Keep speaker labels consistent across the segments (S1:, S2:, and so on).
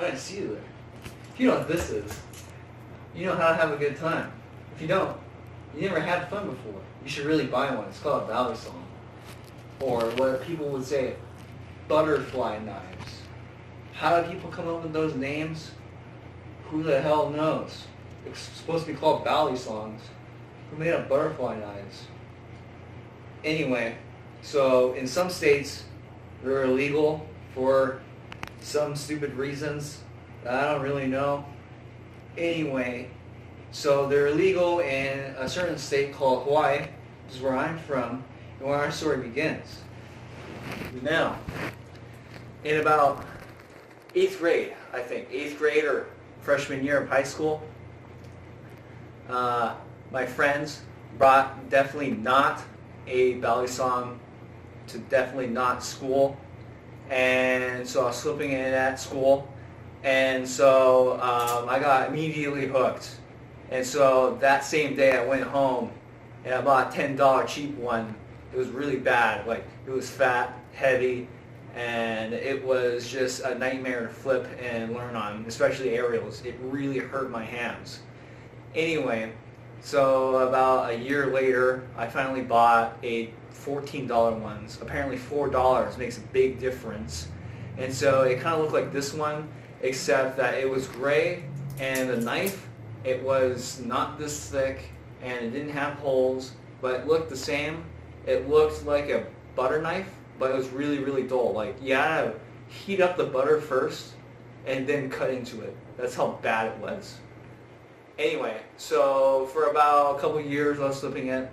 S1: I see you there. If you know what this is, you know how to have a good time. If you don't, you never had fun before. You should really buy one. It's called a Balisong. Or what people would say, butterfly knives. How do people come up with those names? Who the hell knows? It's supposed to be called Balisongs. Who made up butterfly knives? Anyway, so in some states, they're illegal for some stupid reasons that I don't really know. Anyway, so they're illegal in a certain state called Hawaii, which is where I'm from, and where our story begins. Now, in about 8th grade, I think, 8th grade or freshman year of high school, my friends brought definitely not a Balisong to definitely not school, and so I was slipping in at school, and so I got immediately hooked. And so that same day I went home and I bought a $10 cheap one. It was really bad. Like, it was fat, heavy, and it was just a nightmare to flip and learn on, especially aerials. It really hurt my hands. Anyway, so about a year later, I finally bought a $14 ones. Apparently $4 makes a big difference. And so it kind of looked like this one, except that it was gray, and the knife, it was not this thick, and it didn't have holes, but it looked the same. It looked like a butter knife, but it was really, really dull. Like, you had to heat up the butter first and then cut into it. That's how bad it was. Anyway, so for about a couple years I was flipping it,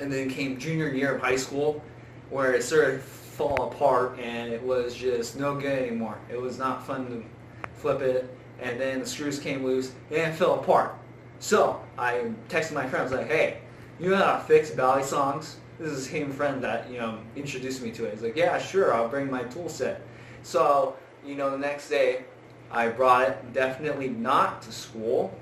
S1: and then came junior year of high school where it started to fall apart and it was just no good anymore. It was not fun to flip it, and then the screws came loose and it fell apart. So I texted my friend, I was like, hey, you know how to fix Balisongs? This is the same friend that, introduced me to it. He's like, yeah, sure, I'll bring my tool set. So, the next day I brought it definitely not to school.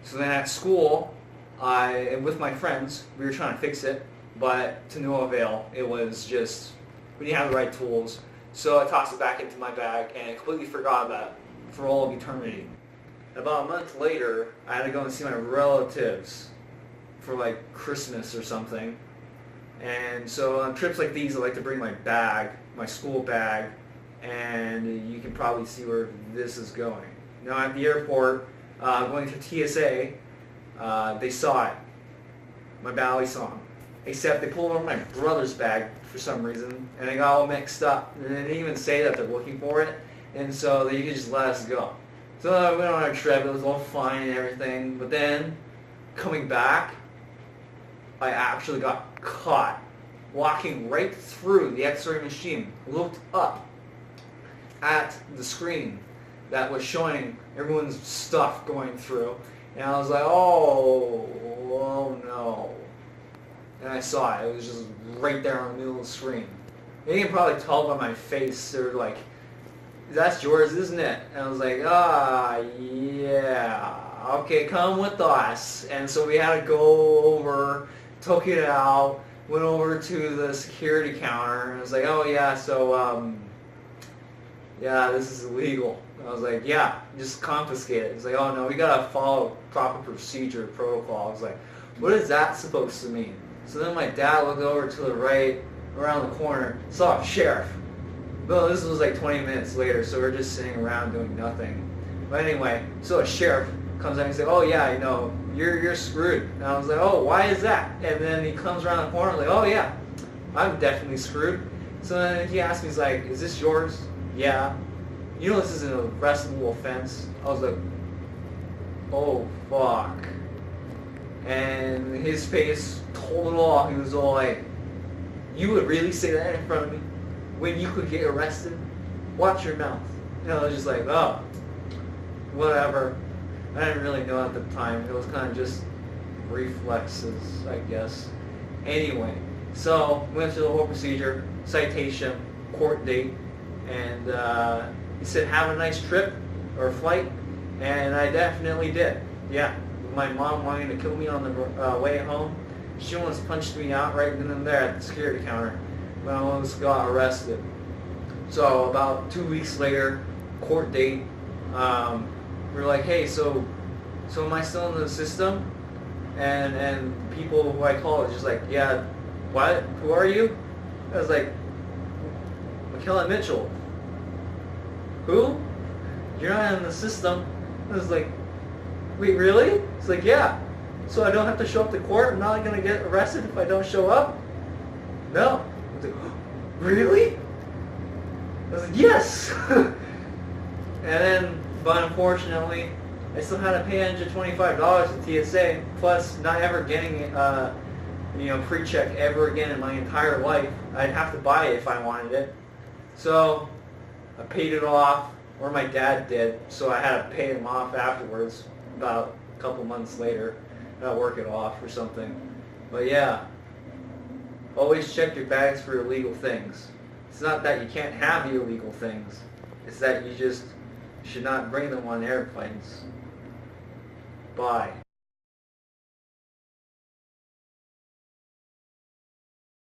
S1: So then at school, with my friends, we were trying to fix it, but to no avail. It was just, we didn't have the right tools. So I tossed it back into my bag and I completely forgot about it for all of eternity. About a month later, I had to go and see my relatives for like Christmas or something. And so on trips like these, I like to bring my bag, my school bag, and you can probably see where this is going. Now at the airport, going through TSA, they saw it, my Balisong. Except they pulled over my brother's bag for some reason, and they got all mixed up. And they didn't even say that they're looking for it, and so they could just let us go. So I went on our trip, it was all fine and everything, but then, coming back, I actually got caught walking right through the x-ray machine, looked up at the screen that was showing everyone's stuff going through, and I was like, oh no. And I saw it. It was just right there on the middle of the screen. And you can probably tell by my face, they were like, that's yours, isn't it? And I was like, yeah. Okay, come with us. And so we had to go over, took it out, went over to the security counter, and I was like, oh yeah, so, yeah, this is illegal. And I was like, yeah, just confiscate it. He's like, oh no, we gotta follow proper procedure, protocol. I was like, what is that supposed to mean? So then my dad looked over to the right, around the corner, saw a sheriff. Well, this was like 20 minutes later, so we're just sitting around doing nothing. But anyway, so a sheriff comes out and he's like, oh yeah, you're screwed. And I was like, oh, why is that? And then he comes around the corner, like, oh yeah, I'm definitely screwed. So then he asked me, he's like, is this yours? Yeah. You know this is an arrestable offense? I was like, oh fuck. And his face told it all. He was all like, you would really say that in front of me when you could get arrested? Watch your mouth. And I was just like, oh, whatever. I didn't really know at the time. It was kind of just reflexes, I guess. Anyway, so went through the whole procedure, citation, court date, and he said, have a nice trip or flight, and I definitely did. Yeah, my mom wanting to kill me on the way home. She almost punched me out right then and there at the security counter when I almost got arrested. So about 2 weeks later, court date, we were like, hey, so am I still in the system? And people who I call is just like, yeah, what? Who are you? I was like, McKellen Mitchell. Who? You're not in the system. I was like, wait, really? It's like, yeah. So I don't have to show up to court? I'm not going to get arrested if I don't show up? No. I was like, really? I was like, yes. But unfortunately, I still had to pay $125 to TSA, plus not ever getting pre-check ever again in my entire life. I'd have to buy it if I wanted it. So I paid it off, or my dad did, so I had to pay him off afterwards, about a couple months later. I'll work it off or something. But yeah, always check your bags for illegal things. It's not that you can't have the illegal things. It's that you just should not bring them on airplanes. Bye.